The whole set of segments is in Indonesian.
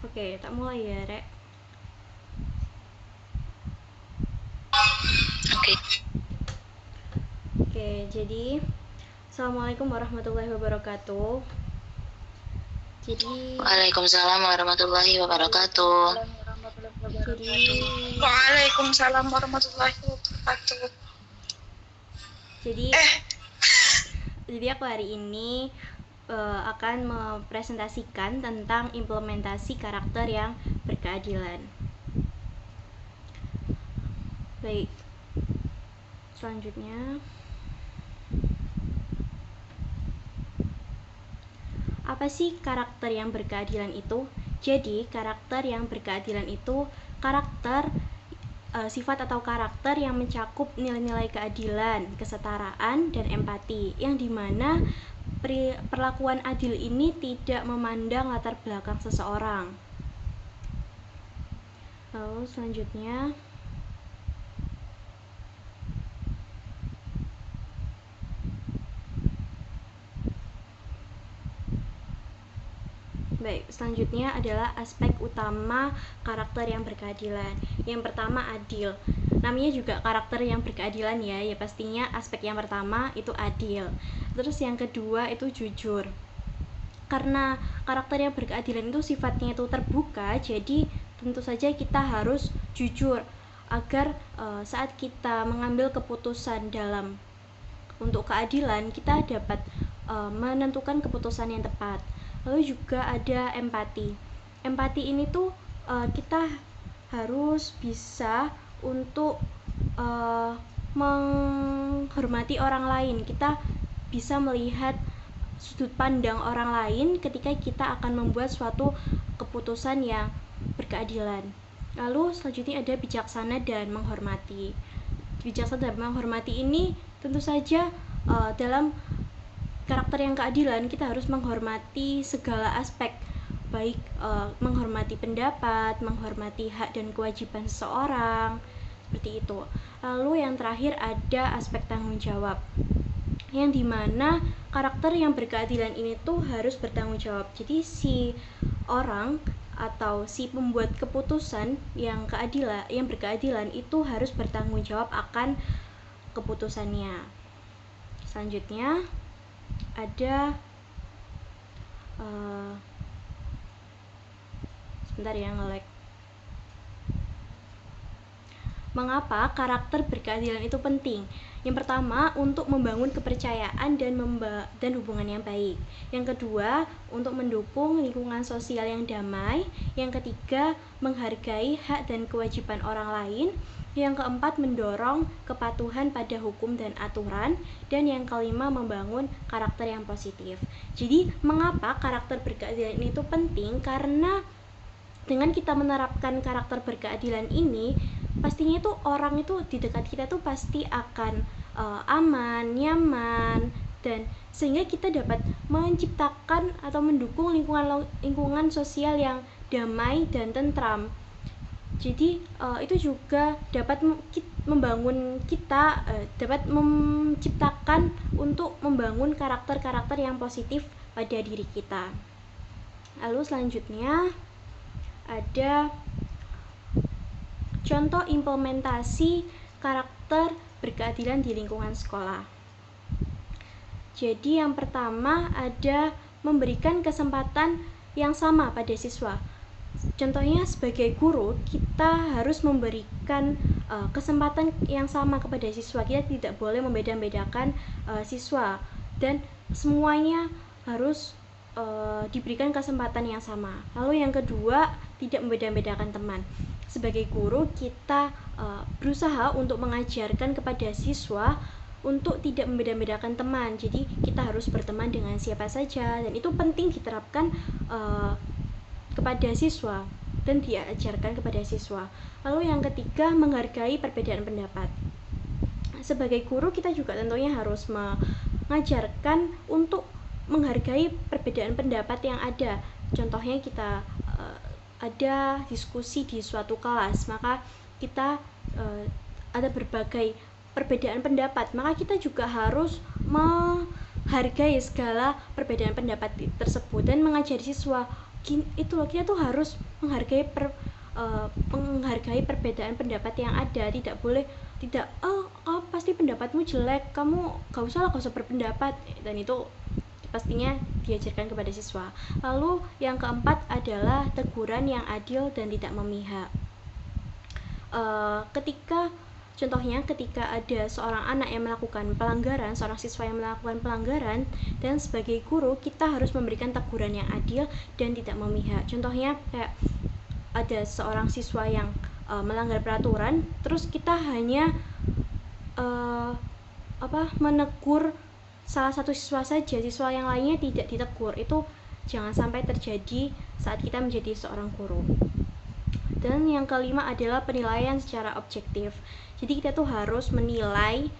Oke, tak mulai ya, Rek. Oke. Oke, jadi Assalamualaikum warahmatullahi wabarakatuh. Jadi Waalaikumsalam warahmatullahi wabarakatuh. Waalaikumsalam warahmatullahi wabarakatuh. Jadi aku hari ini akan mempresentasikan tentang implementasi karakter yang berkeadilan. Baik. Selanjutnya, apa sih karakter yang berkeadilan itu? Jadi, karakter yang berkeadilan itu karakter sifat atau karakter yang mencakup nilai-nilai keadilan, kesetaraan, dan empati, yang dimana perlakuan adil ini tidak memandang latar belakang seseorang. Lalu selanjutnya, selanjutnya adalah aspek utama karakter yang berkeadilan. Yang pertama, adil. Namanya juga karakter yang berkeadilan ya pastinya aspek yang pertama itu adil. Terus yang kedua itu jujur. Karena karakter yang berkeadilan itu sifatnya itu terbuka, jadi tentu saja kita harus jujur agar saat kita mengambil keputusan untuk keadilan, kita dapat menentukan keputusan yang tepat. Lalu juga ada empati. Empati ini tuh kita harus bisa untuk menghormati orang lain. Kita bisa melihat sudut pandang orang lain ketika kita akan membuat suatu keputusan yang berkeadilan. Lalu selanjutnya ada bijaksana dan menghormati. Bijaksana dan menghormati ini tentu saja dalam karakter yang keadilan kita harus menghormati segala aspek, baik menghormati pendapat, menghormati hak dan kewajiban seseorang, seperti itu. Lalu yang terakhir ada aspek tanggung jawab, yang dimana karakter yang berkeadilan ini tuh harus bertanggung jawab. Jadi si orang atau si pembuat keputusan yang berkeadilan itu harus bertanggung jawab akan keputusannya. Selanjutnya ada sebentar ya, nge-lag. Mengapa karakter berkeadilan itu penting? Yang pertama, untuk membangun kepercayaan dan hubungan yang baik. Yang kedua, untuk mendukung lingkungan sosial yang damai. Yang ketiga, menghargai hak dan kewajiban orang lain. Yang keempat, mendorong kepatuhan pada hukum dan aturan. Dan yang kelima, membangun karakter yang positif. Jadi, mengapa karakter berkeadilan ini itu penting? Karena dengan kita menerapkan karakter berkeadilan ini, pastinya itu orang itu di dekat kita tuh pasti akan aman, nyaman, dan sehingga kita dapat menciptakan atau mendukung lingkungan sosial yang damai dan tentram. Jadi itu juga dapat dapat menciptakan untuk membangun karakter-karakter yang positif pada diri kita. Lalu selanjutnya ada contoh implementasi karakter berkeadilan di lingkungan sekolah. Jadi yang pertama ada memberikan kesempatan yang sama pada siswa. Contohnya sebagai guru, kita harus memberikan kesempatan yang sama kepada siswa. Kita tidak boleh membeda-bedakan siswa, dan semuanya harus diberikan kesempatan yang sama. Lalu yang kedua, tidak membeda-bedakan teman. Sebagai guru, kita berusaha untuk mengajarkan kepada siswa untuk tidak membeda-bedakan teman. Jadi kita harus berteman dengan siapa saja, dan itu penting diterapkan kepada siswa dan diajarkan kepada siswa. Lalu yang ketiga, menghargai perbedaan pendapat. Sebagai guru, kita juga tentunya harus mengajarkan untuk menghargai perbedaan pendapat yang ada. Contohnya kita ada diskusi di suatu kelas, maka kita ada berbagai perbedaan pendapat, maka kita juga harus menghargai segala perbedaan pendapat tersebut dan mengajari siswa itu loh, kita tuh harus menghargai perbedaan pendapat yang ada. Tidak boleh pasti pendapatmu jelek, kamu gak usah berpendapat, dan itu pastinya diajarkan kepada siswa. Lalu yang keempat adalah teguran yang adil dan tidak memihak. Contohnya ketika ada seorang anak yang melakukan pelanggaran, seorang siswa yang melakukan pelanggaran, dan sebagai guru kita harus memberikan teguran yang adil dan tidak memihak. Contohnya kayak ada seorang siswa yang melanggar peraturan, terus kita hanya menegur salah satu siswa saja, siswa yang lainnya tidak ditegur. Itu jangan sampai terjadi saat kita menjadi seorang guru. Dan yang kelima adalah penilaian secara objektif. Jadi kita tuh harus menilai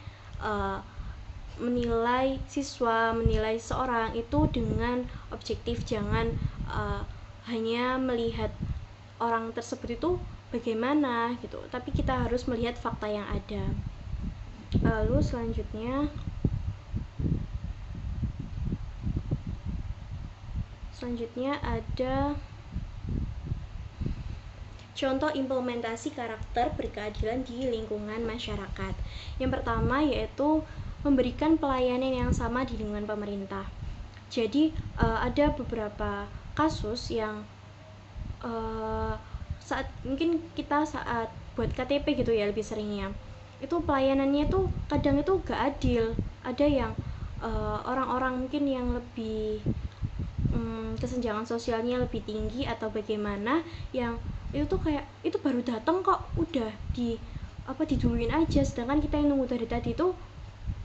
siswa, menilai seorang itu dengan objektif. Jangan hanya melihat orang tersebut itu bagaimana gitu, tapi kita harus melihat fakta yang ada. Lalu selanjutnya ada contoh implementasi karakter berkeadilan di lingkungan masyarakat. Yang pertama yaitu memberikan pelayanan yang sama di lingkungan pemerintah. Jadi ada beberapa kasus yang saat buat KTP gitu ya, lebih seringnya itu pelayanannya tuh kadang itu gak adil. Ada yang orang-orang mungkin yang lebih kesenjangan sosialnya lebih tinggi atau bagaimana, yang itu tuh kayak itu baru datang kok udah diduluin aja, sedangkan kita yang nunggu dari tadi tuh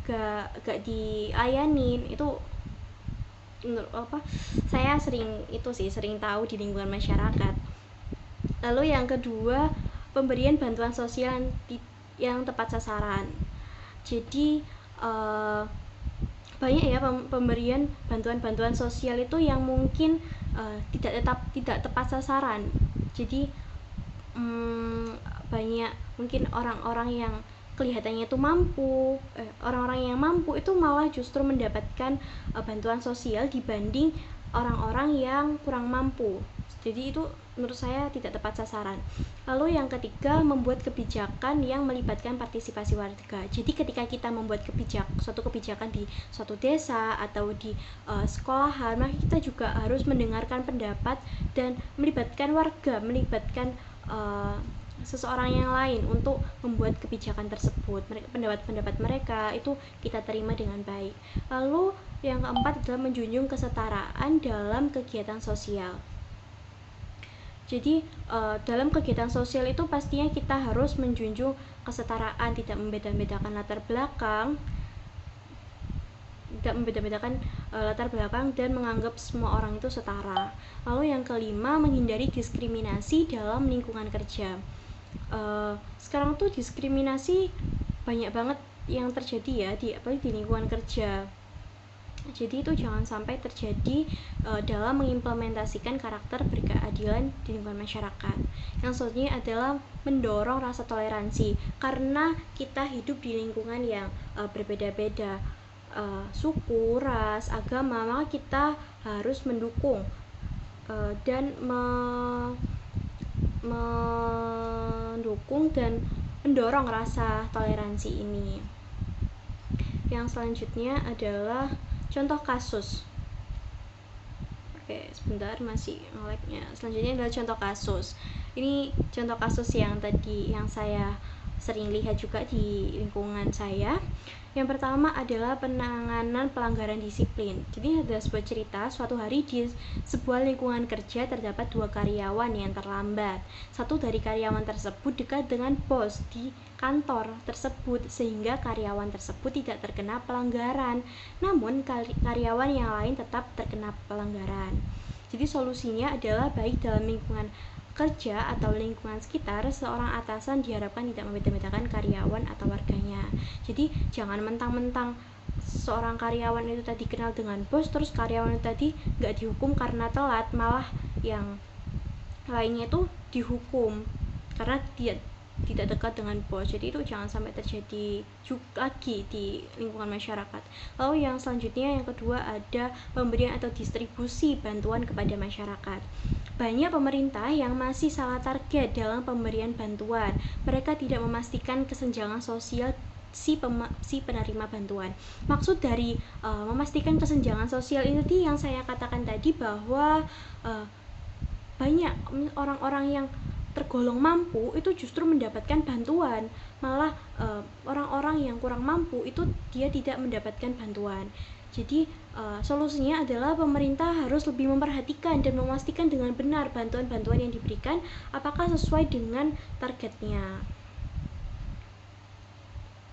gak dilayanin. Itu saya sering tahu di lingkungan masyarakat. Lalu yang kedua, pemberian bantuan sosial yang tepat sasaran. Jadi banyak ya pemberian bantuan sosial itu yang mungkin tidak tepat sasaran. Jadi banyak mungkin orang-orang yang kelihatannya itu mampu, orang-orang yang mampu itu malah justru mendapatkan bantuan sosial dibanding orang-orang yang kurang mampu. Jadi itu menurut saya tidak tepat sasaran. Lalu yang ketiga, membuat kebijakan yang melibatkan partisipasi warga. Jadi ketika kita membuat suatu kebijakan di suatu desa atau di sekolahan, maka kita juga harus mendengarkan pendapat dan melibatkan warga, melibatkan seseorang yang lain untuk membuat kebijakan tersebut. Pendapat mereka itu kita terima dengan baik. Lalu yang keempat adalah menjunjung kesetaraan dalam kegiatan sosial. Jadi dalam kegiatan sosial itu pastinya kita harus menjunjung kesetaraan, tidak membeda-bedakan latar belakang, dan menganggap semua orang itu setara. Lalu yang kelima, menghindari diskriminasi dalam lingkungan kerja. Sekarang tuh diskriminasi banyak banget yang terjadi ya, apalagi di lingkungan kerja. Jadi itu jangan sampai terjadi dalam mengimplementasikan karakter berkeadilan di lingkungan masyarakat. Yang selanjutnya adalah mendorong rasa toleransi, karena kita hidup di lingkungan yang berbeda-beda, suku, ras, agama, maka kita harus mendukung dan mendorong rasa toleransi ini. Yang selanjutnya adalah contoh kasus. Oke, sebentar masih nge-lag-nya. Selanjutnya adalah contoh kasus. Ini contoh kasus yang saya sering lihat juga di lingkungan saya. Yang pertama adalah penanganan pelanggaran disiplin. Jadi ada sebuah cerita, suatu hari di sebuah lingkungan kerja terdapat 2 karyawan yang terlambat. Satu dari karyawan tersebut dekat dengan bos di kantor tersebut, sehingga karyawan tersebut tidak terkena pelanggaran. Namun karyawan yang lain tetap terkena pelanggaran. Jadi solusinya adalah baik dalam lingkungan kerja atau lingkungan sekitar, seorang atasan diharapkan tidak membeda-bedakan karyawan atau warganya. Jadi jangan mentang-mentang seorang karyawan itu tadi kenal dengan bos, terus karyawan itu tadi nggak dihukum karena telat, malah yang lainnya itu dihukum karena dia tidak dekat dengan bos. Jadi itu jangan sampai terjadi lagi di lingkungan masyarakat. Lalu yang selanjutnya, yang kedua, ada pemberian atau distribusi bantuan kepada masyarakat. Banyak pemerintah yang masih salah target dalam pemberian bantuan. Mereka tidak memastikan kesenjangan sosial si penerima bantuan. Maksud dari memastikan kesenjangan sosial itu yang saya katakan tadi, bahwa banyak orang-orang yang tergolong mampu itu justru mendapatkan bantuan, malah orang-orang yang kurang mampu itu dia tidak mendapatkan bantuan. Jadi solusinya adalah pemerintah harus lebih memperhatikan dan memastikan dengan benar bantuan-bantuan yang diberikan apakah sesuai dengan targetnya.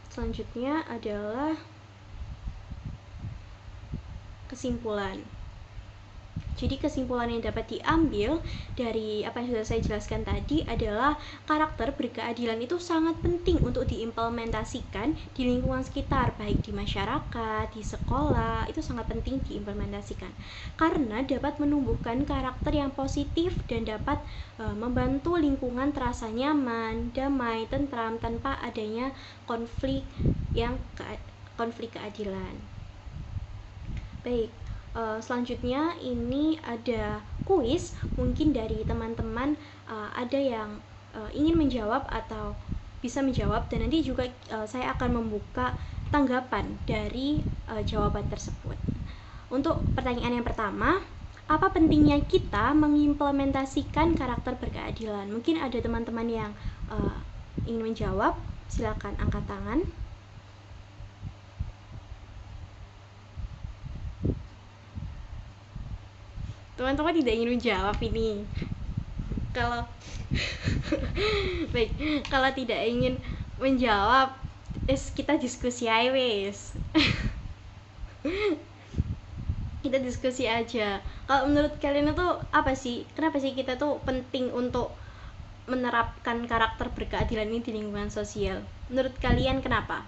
Selanjutnya adalah kesimpulan. Jadi kesimpulan yang dapat diambil dari apa yang sudah saya jelaskan tadi adalah karakter berkeadilan itu sangat penting untuk diimplementasikan di lingkungan sekitar, baik di masyarakat, di sekolah, itu sangat penting diimplementasikan. Karena dapat menumbuhkan karakter yang positif dan dapat membantu lingkungan terasa nyaman, damai, tentram tanpa adanya konflik keadilan. Baik. Selanjutnya ini ada kuis, mungkin dari teman-teman ada yang ingin menjawab atau bisa menjawab, dan nanti juga saya akan membuka tanggapan dari jawaban tersebut. Untuk pertanyaan yang pertama, apa pentingnya kita mengimplementasikan karakter berkeadilan? Mungkin ada teman-teman yang ingin menjawab, silakan angkat tangan. Teman-teman tidak ingin menjawab ini. Kalau baik, kalau tidak ingin menjawab, kita diskusi aja wes. Kita diskusi aja. Kalau menurut kalian itu apa sih? Kenapa sih kita tuh penting untuk menerapkan karakter berkeadilan ini di lingkungan sosial? Menurut kalian kenapa?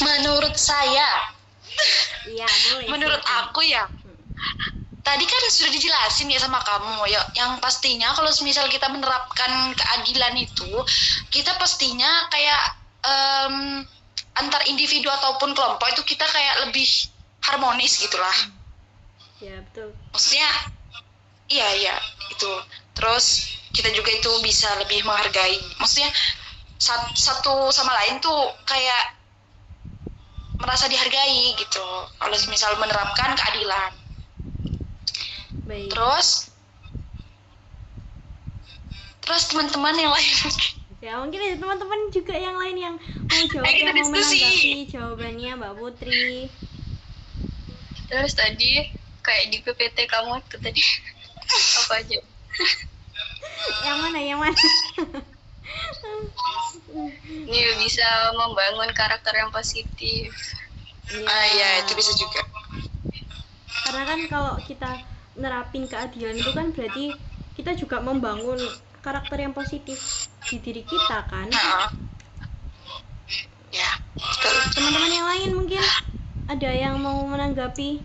Menurut saya, Iya, boleh. menurut aku ya, tadi kan sudah dijelasin ya sama kamu ya, yang pastinya kalau misal kita menerapkan keadilan itu, kita pastinya kayak antar individu ataupun kelompok itu kita kayak lebih harmonis gitulah. Ya, betul. Maksudnya iya itu. Terus kita juga itu bisa lebih menghargai. Maksudnya satu sama lain tuh kayak merasa dihargai gitu kalau misal menerapkan keadilan. Baik. Terus teman-teman yang lain ya mungkin ada teman-teman juga yang lain yang mau jawab, kita yang mau diskusi. menanggapi jawabannya Mbak Putri. Terus tadi kayak di PPT kamu itu tadi apa aja? Yang mana? Ini bisa membangun karakter yang positif. ya itu bisa juga. Karena kan kalau kita nerapin keadilan itu kan berarti kita juga membangun karakter yang positif di diri kita kan. Ya, betul. Teman-teman yang lain mungkin ada yang mau menanggapi?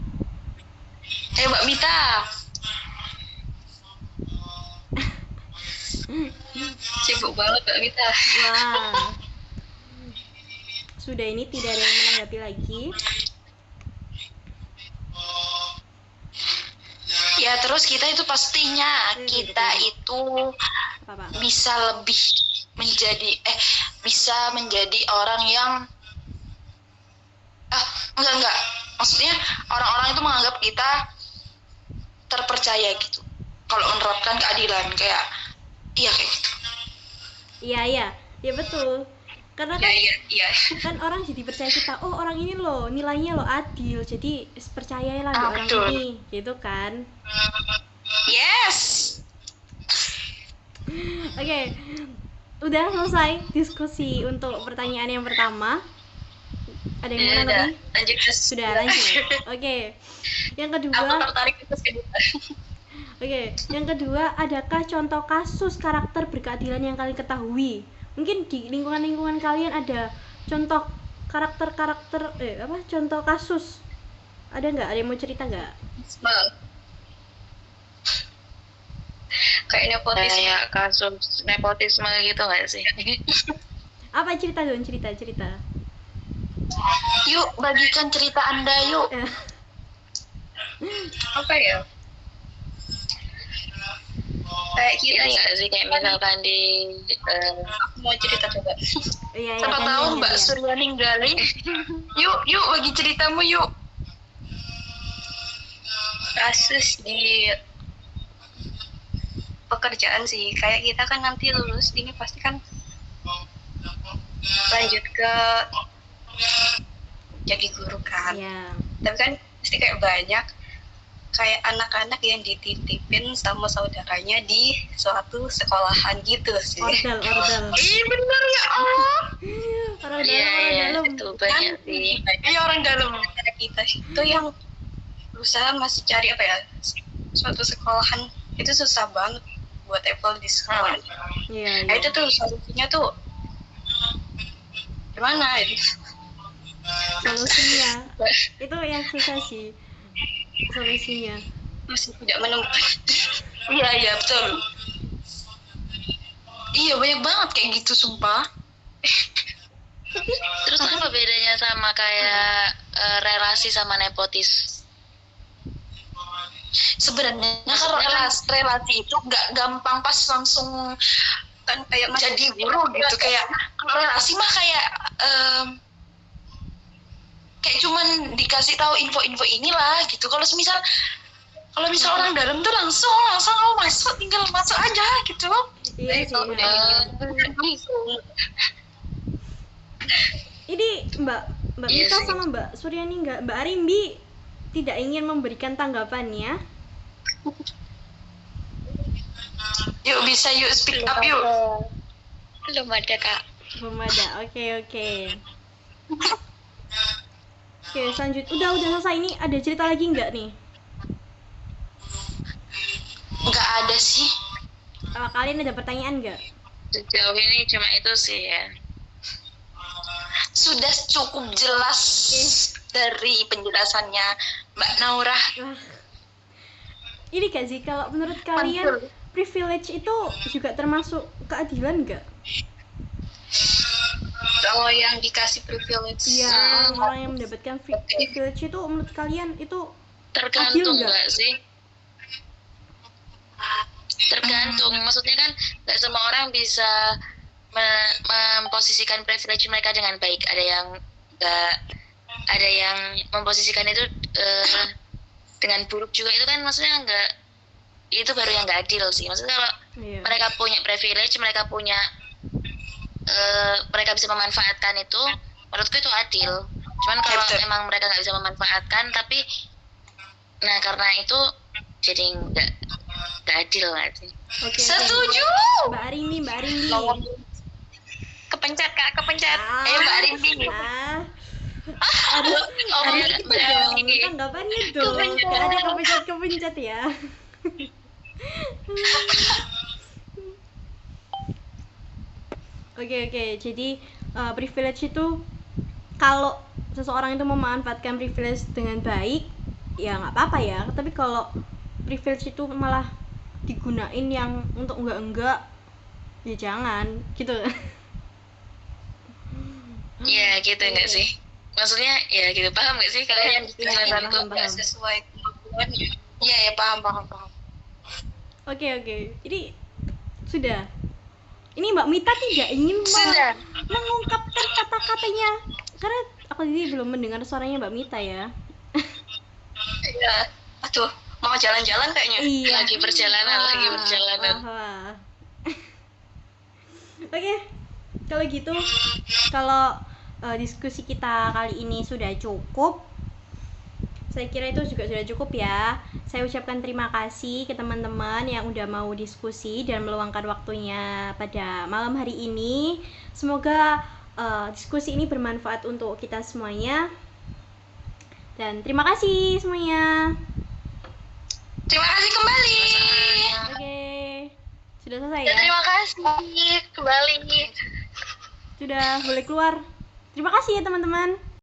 Mbak Mita. Sibuk banget Mbak Mita. Wah. Sudah, ini tidak ada yang menanggapi lagi. Ya terus kita itu pastinya kita itu bisa lebih menjadi orang yang enggak, maksudnya orang-orang itu menganggap kita terpercaya gitu kalau menerapkan keadilan, kayak kayak gitu. Iya betul. Karena kan, kan orang jadi percaya kita, oh orang ini loh nilainya loh adil, jadi percayalah di orang betul. ini, gitu kan. Yes. Oke, udah selesai diskusi untuk pertanyaan yang pertama. Ada yang mau nanggapi? Lanjut. Sudah lanjut. Oke. Yang kedua. Aku tertarik terus kedua. Oke, yang kedua, adakah contoh kasus karakter berkeadilan yang kalian ketahui? Mungkin di lingkungan kalian ada contoh contoh kasus. Ada nggak? Ada yang mau cerita nggak? kayak nepotisme. Kayak kasus nepotisme gitu nggak sih? Apa cerita dong, cerita. Yuk, bagikan cerita Anda yuk. Apa ya? Kayak kita Ini nggak sih kayak misalkan di aku mau cerita coba. Iya, Siapa tahu Mbak Surya ninggalin. Yuk, bagi ceritamu yuk. Kasus di pekerjaan sih, kayak kita kan nanti lulus ini pasti kan lanjut ke jadi guru kan. Iya. Tapi kan pasti kayak banyak kayak anak-anak yang dititipin sama saudaranya di suatu sekolahan gitu sih. Ordal. Ih bener ya Allah. Orang iya dalam. itu banyak sih. Iya orang dalam. Antara kita itu yang berusaha masih cari apa ya, suatu sekolahan itu susah banget buat apple di sekolah. Iya. Nah itu tuh solusinya tuh gimana itu? Solusinya. Itu yang susah sih. Solusinya. Masih tidak menemukan. Iya betul. Iya banyak banget kayak gitu sumpah. Terus apa bedanya sama kayak relasi sama nepotis? Sebenarnya kalau relasi itu nggak gampang pas langsung Kan kayak masih jadi guru gitu. Kayak kalau relasi mah kayak kayak cuman dikasih tahu info-info inilah gitu. Kalau misal orang dalam tuh langsung kamu masuk, tinggal masuk aja gitu. Iya sih. kalau udah Ini Mbak Iya Mita sih. sama Mbak Suryani Mbak Arimbi tidak ingin memberikan tanggapannya. Yuk bisa yuk speak up yuk. Belum ada kak. Belum ada. Oke. Oke, selanjut. Udah selesai. Ini ada cerita lagi nggak nih? Nggak ada sih. Kalian ada pertanyaan nggak? Sejauh ini cuma itu sih ya. Sudah cukup jelas dari penjelasannya Mbak Naura. Wah. Ini gak sih, kalau menurut kalian privilege itu juga termasuk keadilan nggak? kalau yang dikasih privilege. Iya, orang-orang yang mendapatkan privilege itu menurut kalian itu Tergantung nggak? nggak sih? Tergantung. Maksudnya kan nggak semua orang bisa memposisikan privilege mereka dengan baik. Ada yang nggak, ada yang memposisikan itu dengan buruk juga. Itu kan maksudnya nggak, itu baru yang nggak adil sih. Maksudnya kalau Iya. mereka punya privilege, mereka punya mereka bisa memanfaatkan itu, menurutku itu adil. Cuman kalau Betul. emang mereka nggak bisa memanfaatkan, tapi nah karena itu jadi nggak adil nggak sih? Oke. Setuju. Mbak Arimbi. Kepencet kak, kepencet. Ayo Mbak Arimbi. Harus Ngomongnya itu Mbak dong, Arimbi. tanggapannya dong. Kepencet. Nggak ada kepencet ya. Oke, jadi privilege itu kalau seseorang itu memanfaatkan privilege dengan baik, ya nggak apa-apa ya. Tapi kalau privilege itu malah digunain yang untuk enggak, ya jangan gitu. Iya gitu nggak sih? Maksudnya ya gitu, paham nggak sih kalian penjelasanku? paham. Nggak sesuai kemampuannya. Iya ya paham. Oke. Ini sudah. Ini Mbak Mita tidak ingin Sudah. mengungkapkan kata-katanya karena aku jadi belum mendengar suaranya Mbak Mita ya. Iya. Aduh, mau jalan-jalan kayaknya. Iya. Lagi perjalanan. Wah. Oke, kalau gitu, kalau diskusi kita kali ini sudah cukup, saya kira itu juga sudah cukup ya. Saya ucapkan terima kasih ke teman-teman yang udah mau diskusi dan meluangkan waktunya pada malam hari ini. Semoga diskusi ini bermanfaat untuk kita semuanya. Dan terima kasih semuanya. Terima kasih kembali. Oke, sudah selesai Ya, ya? terima kasih kembali. Sudah boleh keluar. Terima kasih ya teman-teman.